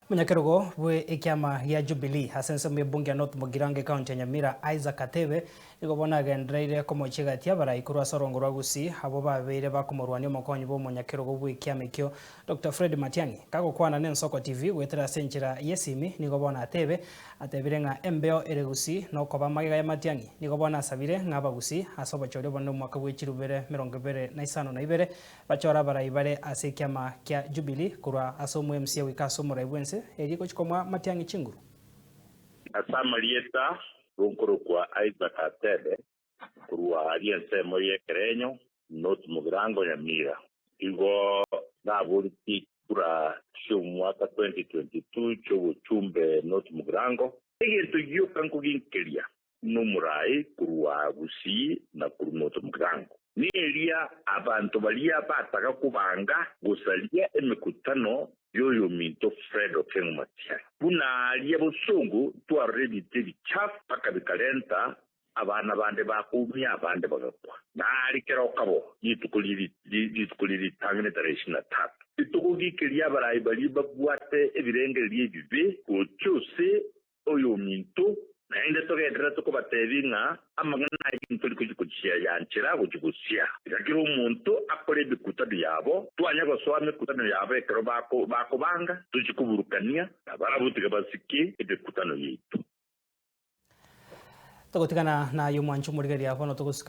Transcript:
Munyakerugo bwe ikiama ya Jubilee hasense mbunge North Mugirange County Nyamira Isaac Atebe igobona gendreire komochigatia baraikuru asorongo rwagusi abo babeire bakomorwania mokonyi bo munyakerugo bwe ikiama ikyo Dr. Fred Matiang'i kagokwana n'ensoko TV gwetera senchira yesimi nigobona Atebe atebire nga embeo eregusi no koba magiga ya Matiang'i nigobona asabire ng'abagusi asobochore bono mwaka bw'echirubere 2025 bachora baraibare ase ikiama kya Jubilee kurwa asomu MCA wikaso muraibwense eriko chikomwa Matiang'i chinguru asamalieta runkuru kwa Isaac Atebe kurwa aliense moye kerenyo North Mugirango Nyamira igo nabuliti kura mwaka 2022 chobo chumbe North Mugirango egintu gyokanko ginkeria numurai kurwa gusi na kuru North Mugirango ni elia abantu balia bataka kubanga gusalia emikutano yoyo minto Fred Okengo Matiang'i buna alia busungu tu already tedi chaf paka bikalenta abana bande bakumya abande bagakwa nari kerokabo yitukuliri tangene tarishina tatu itukugikiria barayi bali babwate ebirenge liebibe kuchuse oyo minto naende togendera tukubatevinga amangana y'intoli kujikuchia yanchira kujikusia ikakira umuntu akore bikutano yabo twanya goswame kutano yabo ekero bako banga tujikuburukania barabutika basiki ebikutano yitu togotikana na yo mwanchu murigeria bono